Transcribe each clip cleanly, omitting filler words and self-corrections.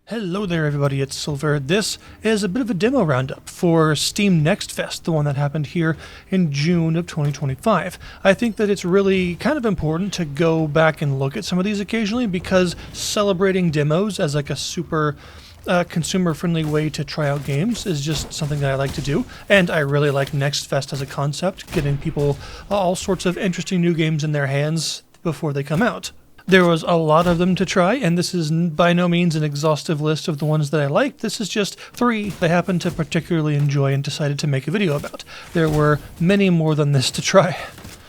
Hello there everybody, it's Silver. This is a bit of a demo roundup for Steam Next Fest, the one that happened here in June of 2025. I think that it's really kind of important to go back and look at some of these occasionally because celebrating demos as like a super consumer-friendly way to try out games is just something that I like to do, and I really like Next Fest as a concept, getting people all sorts of interesting new games in their hands before they come out. There was a lot of them to try, and this is by no means an exhaustive list of the ones that I liked. This is just 3 I happened to particularly enjoy and decided to make a video about. There were many more than this to try.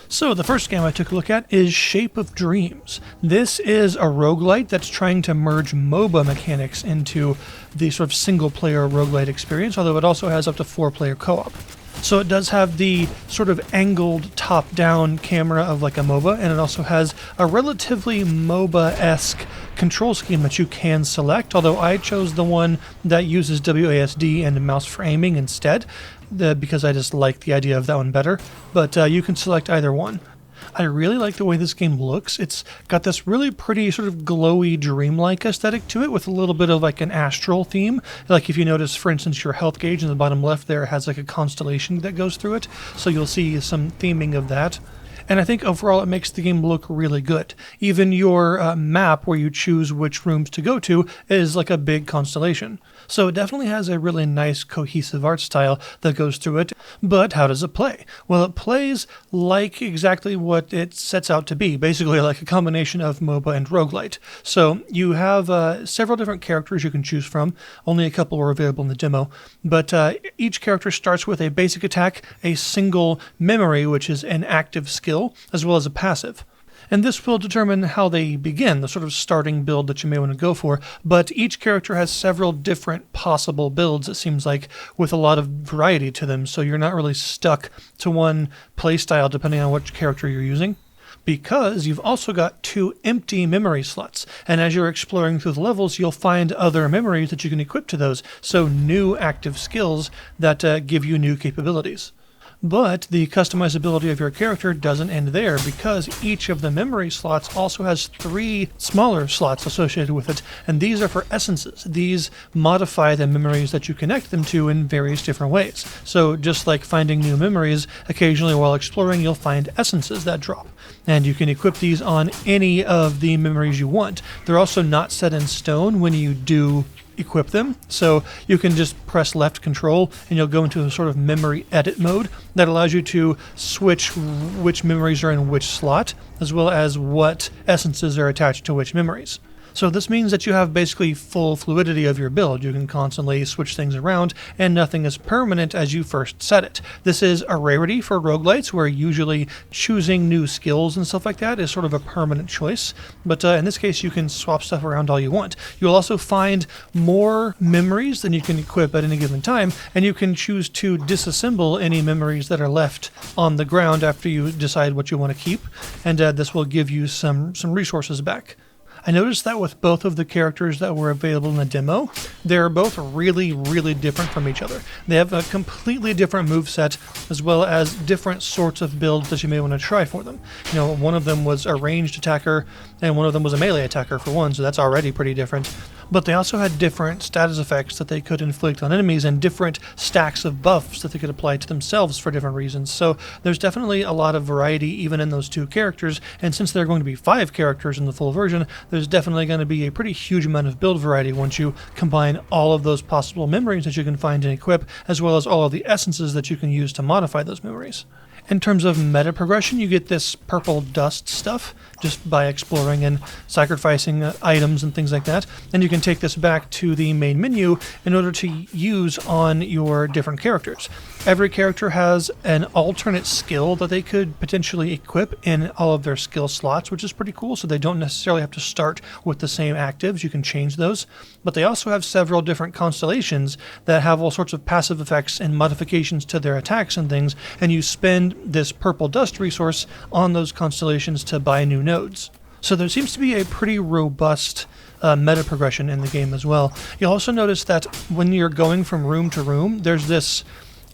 So the first game I took a look at is Shape of Dreams. This is a roguelite that's trying to merge MOBA mechanics into the sort of single-player roguelite experience, although it also has up to 4-player co-op. So it does have the sort of angled top-down camera of like a MOBA, and it also has a relatively MOBA-esque control scheme that you can select, although I chose the one that uses WASD and a mouse for aiming instead, because I just like the idea of that one better, but you can select either one. I really like the way this game looks. It's got this really pretty sort of glowy, dreamlike aesthetic to it with a little bit of like an astral theme. Like if you notice, for instance, your health gauge in the bottom left there has like a constellation that goes through it, so you'll see some theming of that. And I think overall it makes the game look really good. Even your map where you choose which rooms to go to is like a big constellation. So it definitely has a really nice cohesive art style that goes through it. But how does it play? Well, it plays like exactly what it sets out to be, basically like a combination of MOBA and roguelite. So you have several different characters you can choose from. Only a couple were available in the demo. But each character starts with a basic attack, a single memory, which is an active skill, as well as a passive. And this will determine how they begin, the sort of starting build that you may want to go for, but each character has several different possible builds, it seems like, with a lot of variety to them, so you're not really stuck to one playstyle depending on which character you're using. Because you've also got 2 empty memory slots, and as you're exploring through the levels, you'll find other memories that you can equip to those, so new active skills that give you new capabilities. But the customizability of your character doesn't end there, because each of the memory slots also has 3 smaller slots associated with it, and these are for essences. These modify the memories that you connect them to in various different ways. So just like finding new memories, occasionally while exploring you'll find essences that drop, and you can equip these on any of the memories you want. They're also not set in stone when you do equip them, so you can just press left control and you'll go into a sort of memory edit mode that allows you to switch which memories are in which slot, as well as what essences are attached to which memories. So this means that you have basically full fluidity of your build. You can constantly switch things around, and nothing is permanent as you first set it. This is a rarity for roguelites, where usually choosing new skills and stuff like that is sort of a permanent choice, but in this case you can swap stuff around all you want. You'll also find more memories than you can equip at any given time, and you can choose to disassemble any memories that are left on the ground after you decide what you want to keep, and this will give you some resources back. I noticed that with both of the characters that were available in the demo, they're both really, really different from each other. They have a completely different moveset, as well as different sorts of builds that you may want to try for them. You know, one of them was a ranged attacker, and one of them was a melee attacker for one, so that's already pretty different. But they also had different status effects that they could inflict on enemies, and different stacks of buffs that they could apply to themselves for different reasons. So there's definitely a lot of variety even in those 2 characters, and since there are going to be 5 characters in the full version, there's definitely going to be a pretty huge amount of build variety once you combine all of those possible memories that you can find and equip, as well as all of the essences that you can use to modify those memories. In terms of meta progression, you get this purple dust stuff just by exploring and sacrificing items and things like that, and you can take this back to the main menu in order to use on your different characters. Every character has an alternate skill that they could potentially equip in all of their skill slots, which is pretty cool, so they don't necessarily have to start with the same actives. You can change those. But they also have several different constellations that have all sorts of passive effects and modifications to their attacks and things, and you spend this purple dust resource on those constellations to buy new nodes. So there seems to be a pretty robust meta progression in the game as well. You'll also notice that when you're going from room to room, there's this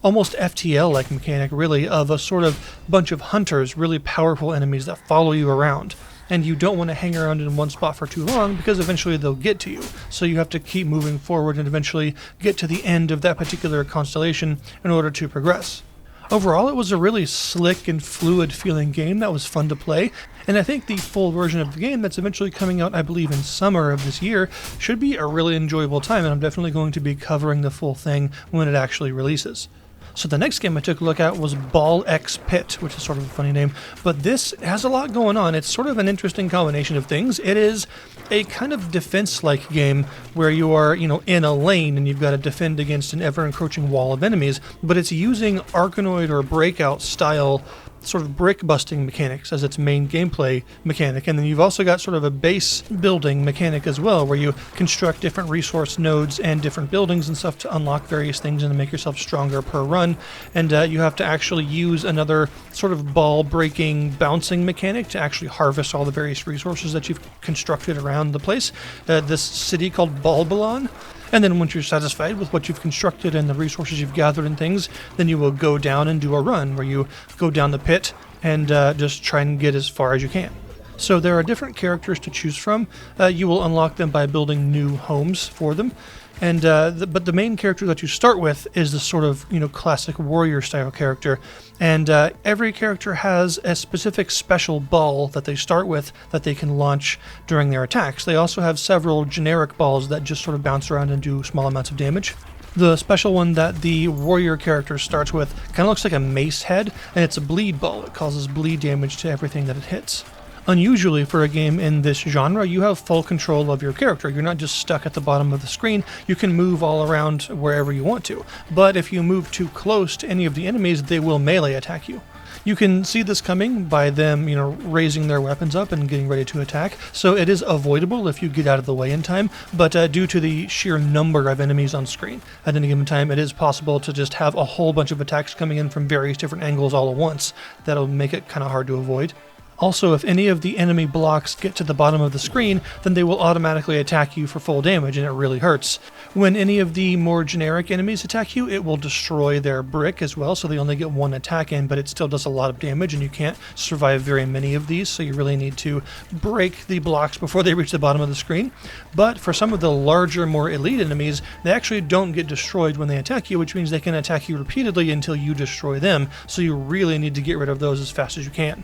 almost FTL-like mechanic, really, of a sort of bunch of hunters, really powerful enemies that follow you around. and you don't want to hang around in one spot for too long because eventually they'll get to you. So you have to keep moving forward and eventually get to the end of that particular constellation in order to progress. Overall, it was a really slick and fluid feeling game that was fun to play, and I think the full version of the game that's eventually coming out, I believe, in summer of this year, should be a really enjoyable time, and I'm definitely going to be covering the full thing when it actually releases. So the next game I took a look at was Ball X Pit, which is sort of a funny name, but this has a lot going on. It's sort of an interesting combination of things. It is a kind of defense-like game where you are, in a lane and you've got to defend against an ever-encroaching wall of enemies, but it's using Arkanoid or Breakout style sort of brick busting mechanics as its main gameplay mechanic, and then you've also got sort of a base building mechanic as well, where you construct different resource nodes and different buildings and stuff to unlock various things and to make yourself stronger per run, and you have to actually use another sort of ball breaking bouncing mechanic to actually harvest all the various resources that you've constructed around the place, this city called Balbalon. And then once you're satisfied with what you've constructed and the resources you've gathered and things, then you will go down and do a run where you go down the pit and just try and get as far as you can. So there are different characters to choose from. You will unlock them by building new homes for them. And but the main character that you start with is this sort of classic warrior style character, and every character has a specific special ball that they start with that they can launch during their attacks. They also have several generic balls that just sort of bounce around and do small amounts of damage. The special one that the warrior character starts with kind of looks like a mace head, and it's a bleed ball. It causes bleed damage to everything that it hits. Unusually for a game in this genre, you have full control of your character. You're not just stuck at the bottom of the screen. You can move all around wherever you want to. But if you move too close to any of the enemies, they will melee attack you. You can see this coming by them, raising their weapons up and getting ready to attack. So it is avoidable if you get out of the way in time, but due to the sheer number of enemies on screen at any given time, it is possible to just have a whole bunch of attacks coming in from various different angles all at once. That'll make it kind of hard to avoid. Also, if any of the enemy blocks get to the bottom of the screen, then they will automatically attack you for full damage, and it really hurts. When any of the more generic enemies attack you, it will destroy their brick as well, so they only get one attack in, but it still does a lot of damage, and you can't survive very many of these, so you really need to break the blocks before they reach the bottom of the screen. But for some of the larger, more elite enemies, they actually don't get destroyed when they attack you, which means they can attack you repeatedly until you destroy them, so you really need to get rid of those as fast as you can.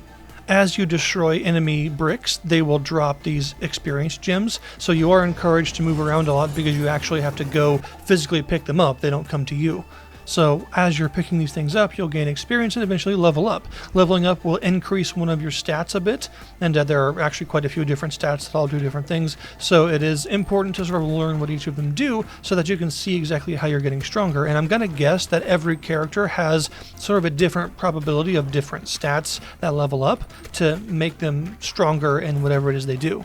As you destroy enemy bricks, they will drop these experience gems, so you are encouraged to move around a lot because you actually have to go physically pick them up. They don't come to you. So as you're picking these things up, you'll gain experience and eventually level up. Leveling up will increase one of your stats a bit, and there are actually quite a few different stats that all do different things, so it is important to sort of learn what each of them do so that you can see exactly how you're getting stronger. And I'm going to guess that every character has sort of a different probability of different stats that level up to make them stronger in whatever it is they do.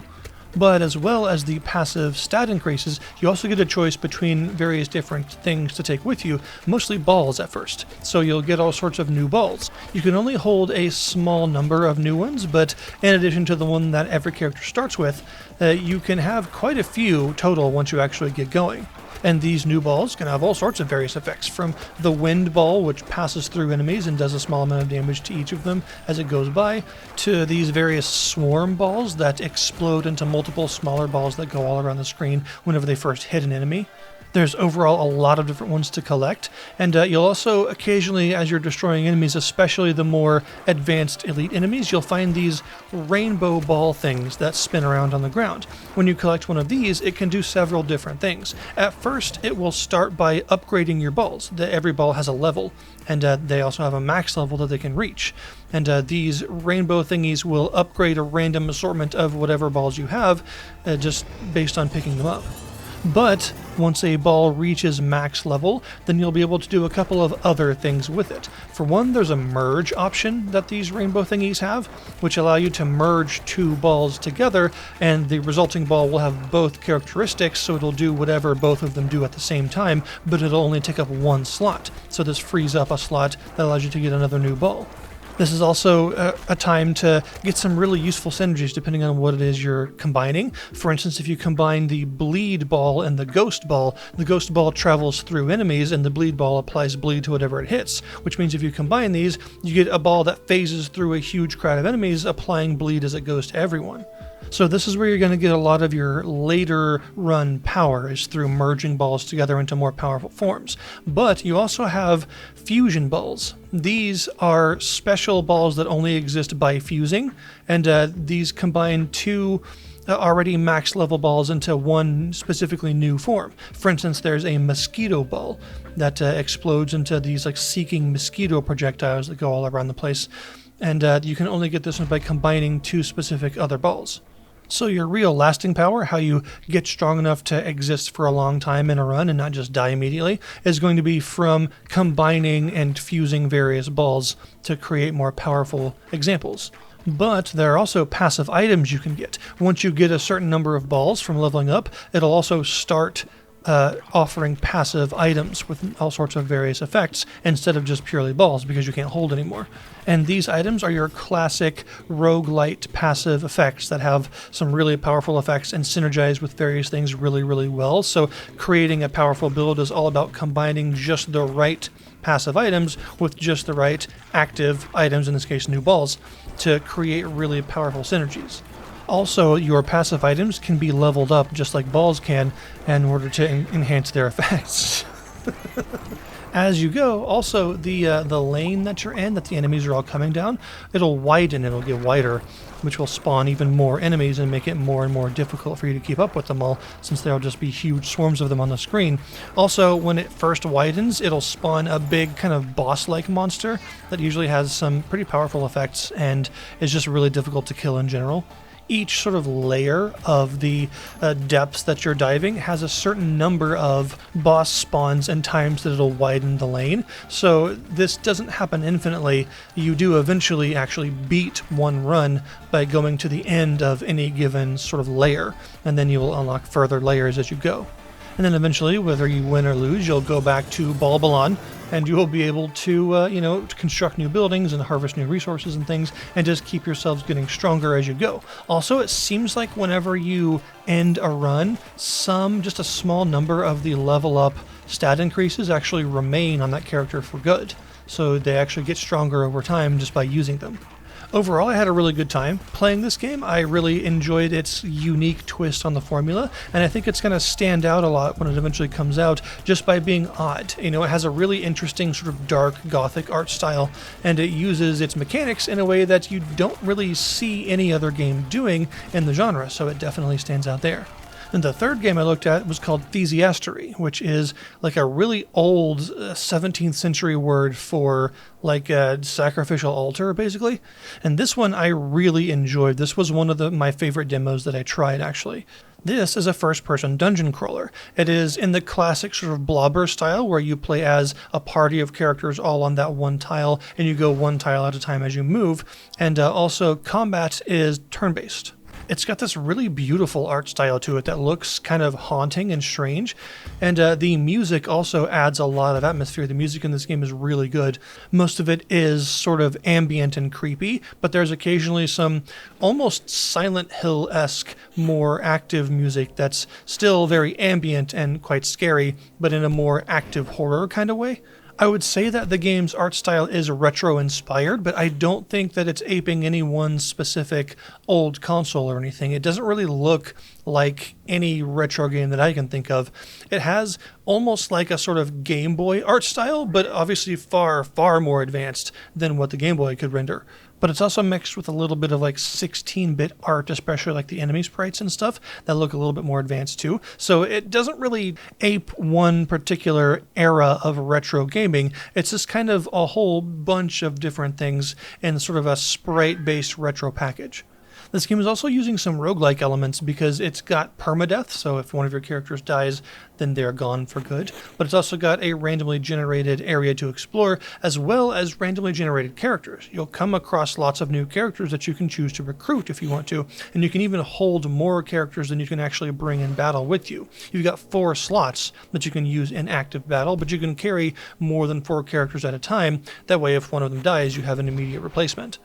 But as well as the passive stat increases, you also get a choice between various different things to take with you, mostly balls at first. So you'll get all sorts of new balls. You can only hold a small number of new ones, but in addition to the one that every character starts with, you can have quite a few total once you actually get going. And these new balls can have all sorts of various effects, from the wind ball, which passes through enemies and does a small amount of damage to each of them as it goes by, to these various swarm balls that explode into multiple smaller balls that go all around the screen whenever they first hit an enemy. There's overall a lot of different ones to collect, and you'll also occasionally, as you're destroying enemies, especially the more advanced elite enemies, you'll find these rainbow ball things that spin around on the ground. When you collect one of these, it can do several different things. At first, it will start by upgrading your balls. Every ball has a level, and they also have a max level that they can reach. And these rainbow thingies will upgrade a random assortment of whatever balls you have, just based on picking them up. But once a ball reaches max level, then you'll be able to do a couple of other things with it. For one, there's a merge option that these rainbow thingies have, which allow you to merge two balls together, and the resulting ball will have both characteristics, so it'll do whatever both of them do at the same time, but it'll only take up one slot. So this frees up a slot that allows you to get another new ball. This is also a time to get some really useful synergies depending on what it is you're combining. For instance, if you combine the bleed ball and the ghost ball travels through enemies and the bleed ball applies bleed to whatever it hits, which means if you combine these, you get a ball that phases through a huge crowd of enemies, applying bleed as it goes to everyone. So this is where you're going to get a lot of your later run power, is through merging balls together into more powerful forms. But you also have fusion balls. These are special balls that only exist by fusing, and these combine two already max level balls into one specifically new form. For instance, there's a mosquito ball that explodes into these like seeking mosquito projectiles that go all around the place, and you can only get this one by combining two specific other balls. So your real lasting power, how you get strong enough to exist for a long time in a run and not just die immediately, is going to be from combining and fusing various balls to create more powerful examples. But there are also passive items you can get. Once you get a certain number of balls from leveling up, it'll also start offering passive items with all sorts of various effects instead of just purely balls, because you can't hold anymore. And these items are your classic roguelite passive effects that have some really powerful effects and synergize with various things really, really well. So creating a powerful build is all about combining just the right passive items with just the right active items, in this case new balls, to create really powerful synergies. Also, your passive items can be leveled up just like balls can in order to enhance their effects. As you go, also the lane that you're in, that the enemies are all coming down, it'll widen, it'll get wider, which will spawn even more enemies and make it more and more difficult for you to keep up with them all, since there'll just be huge swarms of them on the screen. Also, when it first widens, it'll spawn a big kind of boss-like monster that usually has some pretty powerful effects and is just really difficult to kill in general. Each sort of layer of the depths that you're diving has a certain number of boss spawns and times that it'll widen the lane. So this doesn't happen infinitely. You do eventually actually beat one run by going to the end of any given sort of layer, and then you will unlock further layers as you go. And then eventually, whether you win or lose, you'll go back to Balbalon, and you will be able to, to construct new buildings and harvest new resources and things, and just keep yourselves getting stronger as you go. Also, it seems like whenever you end a run, just a small number of the level up stat increases actually remain on that character for good. So they actually get stronger over time just by using them. Overall, I had a really good time playing this game. I really enjoyed its unique twist on the formula, and I think it's going to stand out a lot when it eventually comes out just by being odd. It has a really interesting sort of dark gothic art style, and it uses its mechanics in a way that you don't really see any other game doing in the genre, so it definitely stands out there. And the third game I looked at was called Thysiastery, which is like a really old 17th century word for like a sacrificial altar, basically. And this one I really enjoyed. This was one of my favorite demos that I tried, actually. This is a first-person dungeon crawler. It is in the classic sort of blobber style where you play as a party of characters all on that one tile, and you go one tile at a time as you move. And also combat is turn-based. It's got this really beautiful art style to it that looks kind of haunting and strange, and the music also adds a lot of atmosphere. The music in this game is really good. Most of it is sort of ambient and creepy, but there's occasionally some almost Silent Hill-esque, more active music that's still very ambient and quite scary, but in a more active horror kind of way. I would say that the game's art style is retro-inspired, but I don't think that it's aping any one specific old console or anything. It doesn't really look like any retro game that I can think of. It has almost like a sort of Game Boy art style, but obviously far, far more advanced than what the Game Boy could render. But it's also mixed with a little bit of like 16-bit art, especially like the enemy sprites and stuff that look a little bit more advanced too. So it doesn't really ape one particular era of retro gaming. It's just kind of a whole bunch of different things in sort of a sprite-based retro package. This game is also using some roguelike elements because it's got permadeath, so if one of your characters dies, then they're gone for good. But it's also got a randomly generated area to explore, as well as randomly generated characters. You'll come across lots of new characters that you can choose to recruit if you want to, and you can even hold more characters than you can actually bring in battle with you. You've got 4 slots that you can use in active battle, but you can carry more than 4 characters at a time. That way, if one of them dies, you have an immediate replacement.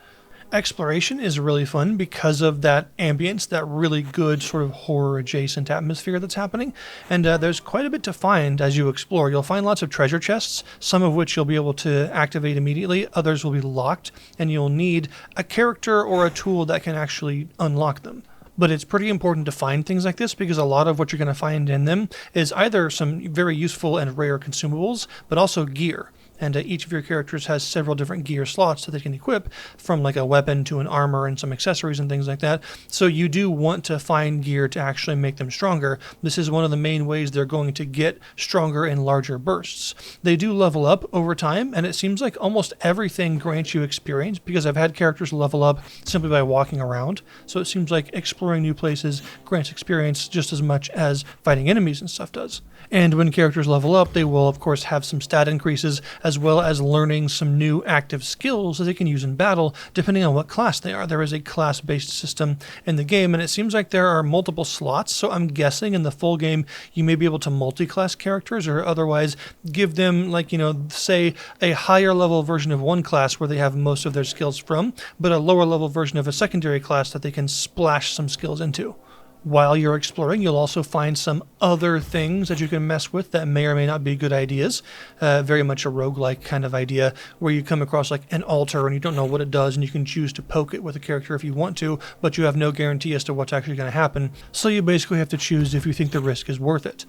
Exploration is really fun because of that ambience, that really good sort of horror-adjacent atmosphere that's happening. And there's quite a bit to find as you explore. You'll find lots of treasure chests, some of which you'll be able to activate immediately, others will be locked, and you'll need a character or a tool that can actually unlock them. But it's pretty important to find things like this because a lot of what you're going to find in them is either some very useful and rare consumables, but also gear. And each of your characters has several different gear slots that they can equip, from like a weapon to an armor and some accessories and things like that. So you do want to find gear to actually make them stronger. This is one of the main ways they're going to get stronger in larger bursts. They do level up over time, and it seems like almost everything grants you experience because I've had characters level up simply by walking around. So it seems like exploring new places grants experience just as much as fighting enemies and stuff does. And when characters level up, they will of course have some stat increases, as well as learning some new active skills that they can use in battle, depending on what class they are. There is a class-based system in the game, and it seems like there are multiple slots, so I'm guessing in the full game you may be able to multi-class characters, or otherwise give them, like, say a higher level version of one class where they have most of their skills from, but a lower level version of a secondary class that they can splash some skills into. While you're exploring, you'll also find some other things that you can mess with that may or may not be good ideas. Very much a roguelike kind of idea where you come across like an altar and you don't know what it does, and you can choose to poke it with a character if you want to, but you have no guarantee as to what's actually going to happen. So you basically have to choose if you think the risk is worth it.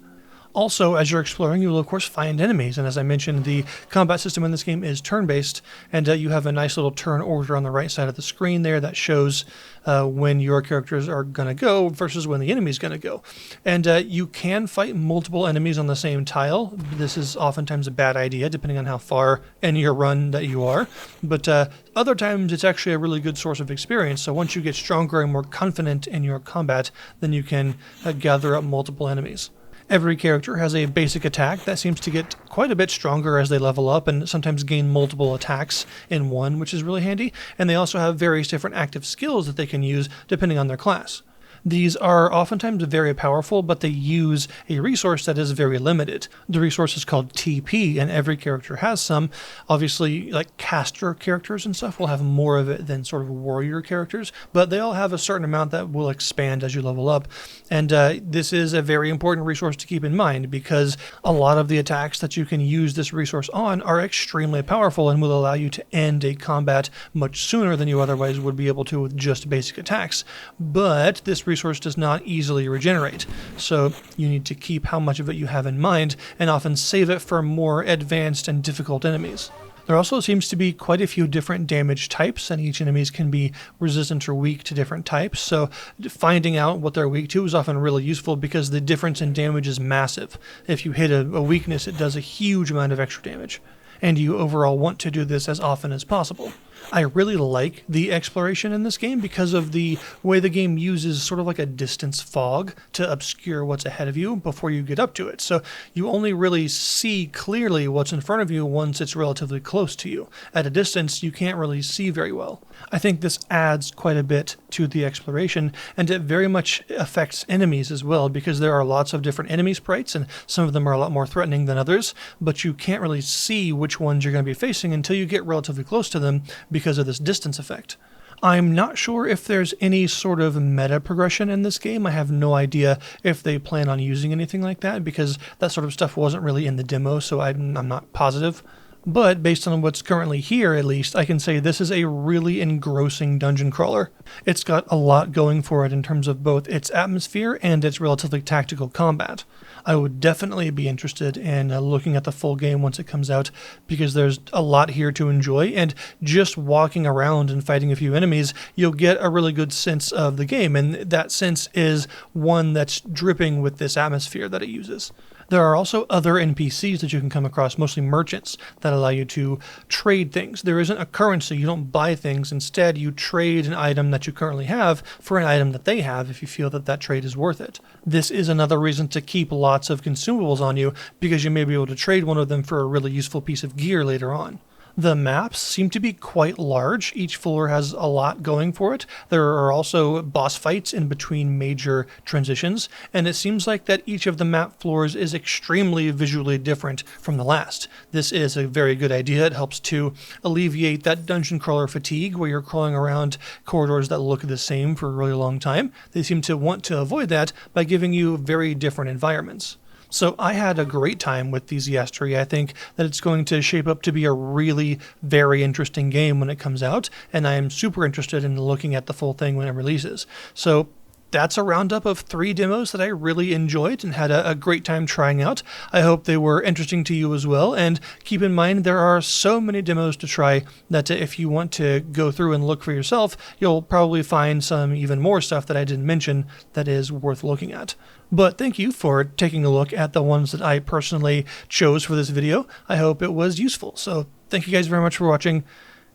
Also, as you're exploring, you will of course find enemies, and as I mentioned, the combat system in this game is turn-based, and you have a nice little turn order on the right side of the screen there that shows when your characters are going to go versus when the enemy's going to go. And you can fight multiple enemies on the same tile. This is oftentimes a bad idea, depending on how far in your run that you are, but other times it's actually a really good source of experience. So once you get stronger and more confident in your combat, then you can gather up multiple enemies. Every character has a basic attack that seems to get quite a bit stronger as they level up, and sometimes gain multiple attacks in one, which is really handy. And they also have various different active skills that they can use depending on their class. These are oftentimes very powerful, but they use a resource that is very limited. The resource is called TP, and every character has some. Obviously, like caster characters and stuff will have more of it than sort of warrior characters, but they all have a certain amount that will expand as you level up. And this is a very important resource to keep in mind, because a lot of the attacks that you can use this resource on are extremely powerful and will allow you to end a combat much sooner than you otherwise would be able to with just basic attacks. But this resource does not easily regenerate, so you need to keep how much of it you have in mind and often save it for more advanced and difficult enemies. There also seems to be quite a few different damage types, and each enemies can be resistant or weak to different types, so finding out what they're weak to is often really useful because the difference in damage is massive. If you hit a weakness, it does a huge amount of extra damage, and you overall want to do this as often as possible. I really like the exploration in this game because of the way the game uses sort of like a distance fog to obscure what's ahead of you before you get up to it. So you only really see clearly what's in front of you once it's relatively close to you. At a distance, you can't really see very well. I think this adds quite a bit to the exploration, and it very much affects enemies as well, because there are lots of different enemy sprites, and some of them are a lot more threatening than others, but you can't really see which ones you're going to be facing until you get relatively close to them because of this distance effect. I'm not sure if there's any sort of meta progression in this game. I have no idea if they plan on using anything like that, because that sort of stuff wasn't really in the demo, so I'm not positive. But based on what's currently here, at least, I can say this is a really engrossing dungeon crawler. It's got a lot going for it in terms of both its atmosphere and its relatively tactical combat. I would definitely be interested in looking at the full game once it comes out, because there's a lot here to enjoy, and just walking around and fighting a few enemies, you'll get a really good sense of the game, and that sense is one that's dripping with this atmosphere that it uses. There are also other NPCs that you can come across, mostly merchants, that allow you to trade things. There isn't a currency, you don't buy things. Instead, you trade an item that you currently have for an item that they have if you feel that that trade is worth it. This is another reason to keep lots of consumables on you, because you may be able to trade one of them for a really useful piece of gear later on. The maps seem to be quite large. Each floor has a lot going for it. There are also boss fights in between major transitions, and it seems like that each of the map floors is extremely visually different from the last. This is a very good idea. It helps to alleviate that dungeon crawler fatigue where you're crawling around corridors that look the same for a really long time. They seem to want to avoid that by giving you very different environments. So I had a great time with Thysiastery. I think that it's going to shape up to be a really very interesting game when it comes out, and I am super interested in looking at the full thing when it releases. So that's a roundup of 3 demos that I really enjoyed and had a great time trying out. I hope they were interesting to you as well, and keep in mind there are so many demos to try that if you want to go through and look for yourself, you'll probably find some even more stuff that I didn't mention that is worth looking at. But thank you for taking a look at the ones that I personally chose for this video. I hope it was useful. So thank you guys very much for watching,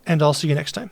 and I'll see you next time.